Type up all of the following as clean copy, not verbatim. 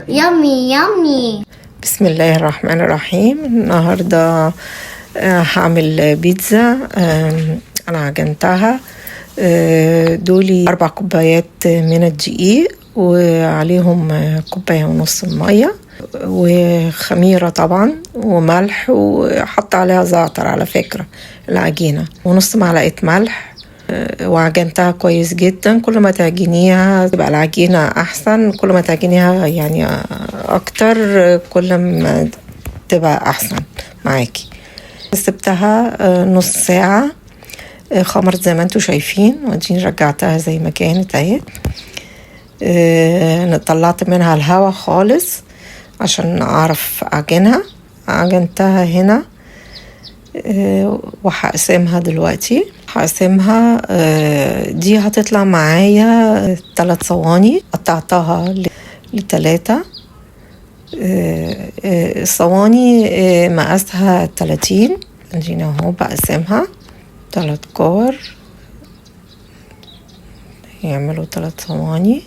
يامي يامي. بسم الله الرحمن الرحيم. النهاردة هعمل بيتزا. أنا عجنتها. دولي 4 كوبايات من الدقيق وعليهم 1.5 كوباية المية وخميرة طبعا وملح، وحط عليها زعتر على فكرة العجينة، ونص معلقة ملح. وعجنتها كويس جدا. كل ما تعجنيها تبقى العجينة أحسن، كل ما تعجنيها يعني أكتر كل ما تبقى أحسن معاكي. سبتها نص ساعة خمرت زي ما انتوا شايفين، وديني رجعتها زي ما كانت اهي. طلعت منها الهواء خالص عشان اعرف اعجنها. عجنتها هنا وهقسمها دلوقتي. هقسمها. دي هتطلع معايا 3 صواني، قطعتها ل3. الصواني مقاسها 30. ادينا اهو بقسمها 3 كور، يعملوا 3 صواني.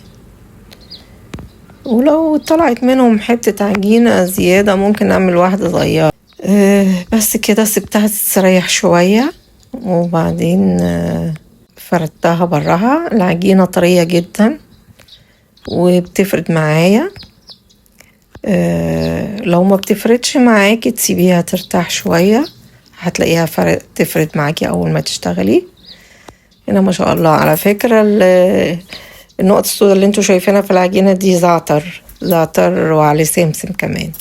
ولو طلعت منهم حتة عجينة زيادة ممكن اعمل واحدة صغيرة. بس كده سبتها تستريح شوية، وبعدين فردتها براها. العجينة طرية جدا وبتفرد معايا. لو ما بتفردش معاكي تسيبيها ترتاح شوية، هتلاقيها تفرد معاكي اول ما تشتغلي. هنا ما شاء الله. على فكرة النقط السوداء اللي انتوا شايفينها في العجينة دي زعتر وعليه سمسم كمان.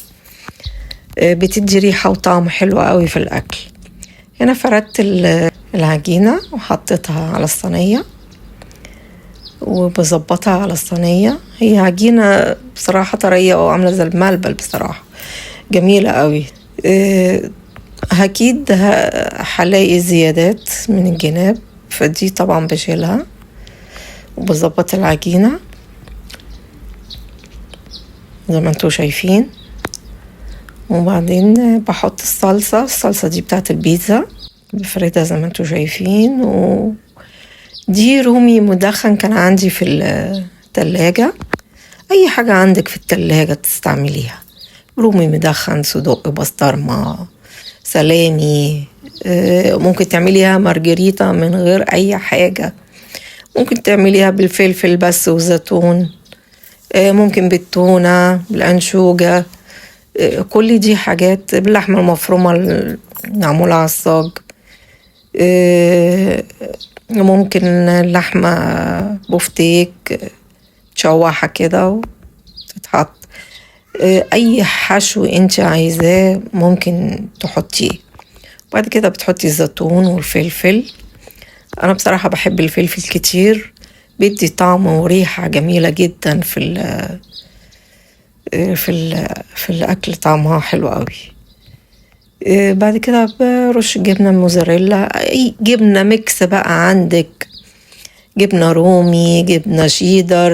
بتدي ريحة وطعم حلو قوي في الأكل. هنا فردت العجينة وحطيتها على الصينية وبظبطها على الصينية. هي عجينة بصراحة طرية وعاملة زي الملبل، بصراحة جميلة قوي. أكيد هلاقي زيادات من الجناب، فدي طبعا بشيلها وبظبط العجينة زي ما انتوا شايفين. وبعدين بحط الصلصة دي بتاعت البيتزا، بفردها زي ما انتوا شايفين. ودي رومي مدخن كان عندي في التلاجة. اي حاجة عندك في التلاجة تستعمليها. رومي مدخن، صدق، بسطرمة، سلامي. ممكن تعمليها مارجريتا من غير اي حاجة. ممكن تعمليها بالفلفل بس وزيتون. ممكن بالتونة، بالأنشوجة. كل دي حاجات. باللحمة المفرومة معمولة على الصاج. ممكن اللحمة بفتيك تشوحها كده وتتحط. اي حشو انت عايزاه ممكن تحطيه. بعد كده بتحطي الزيتون والفلفل. انا بصراحة بحب الفلفل كتير، بيدي طعم وريحة جميلة جدا في الاكل، طعمها حلو قوي. بعد كده برش جبنة موزاريلا، اي جبنة ميكس بقى عندك، جبنة رومي، جبنة شيدر،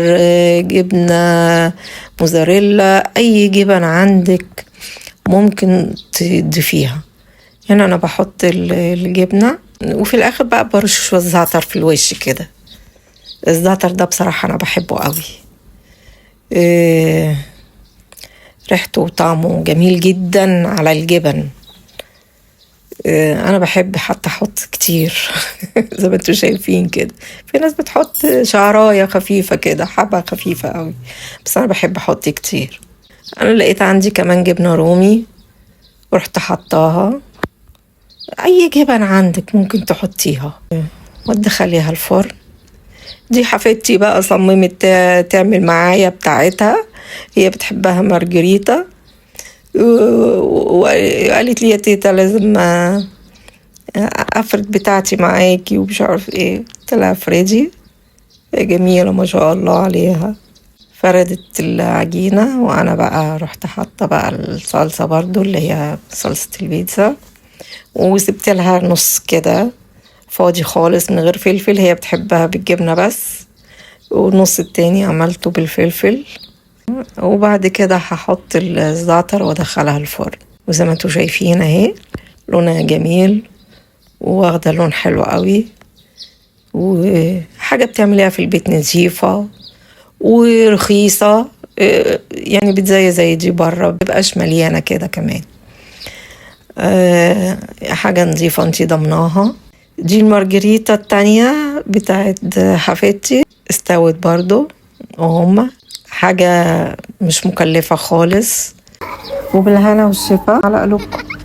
جبنة موزاريلا، اي جبن عندك ممكن تضيفيها. هنا انا بحط الجبنة، وفي الاخر بقى برش شوية زعتر في الوش كده. الزعتر ده بصراحة انا بحبه قوي. ريحته وطعمه جميل جدا على الجبن. انا بحب حتى احط كتير زي ما انتوا شايفين كده. في ناس بتحط شعرايه خفيفه كده، حبه خفيفه قوي، بس انا بحب احط كتير. انا لقيت عندي كمان جبنه رومي ورحت حطاها. اي جبن عندك ممكن تحطيها وتدخليها الفرن. دي حفيدتي بقى صممت تعمل معايا بتاعتها، هي بتحبها مارجريتا، وقالت لي يا تيتا لازم افرد بتاعتي معاكي ومش عارف ايه. قلت لها افردي. جميلة ما شاء الله عليها. فردت العجينة وانا بقى رحت حاطة بقى الصلصة برضو اللي هي صلصة البيتزا، وسبت لها نص كده فاضي خالص من غير فلفل، هي بتحبها بالجبنة بس، والنص التاني عملته بالفلفل. وبعد كده هحط الزعتر وادخلها الفرن، وزي ما انتوا شايفين اهي لونها جميل واخده لون حلو قوي، وحاجه بتعمليها في البيت نظيفه ورخيصه. يعني بيتزاية زي دي بره مبقاش مليانة كده كمان. حاجة نظيفة انتي ضمناها. دي المارجريتا التانية بتاعت حفيدتي، استوت برضو، وهما حاجة مش مكلفة خالص. وبالهنا والشفا على قلوبكم.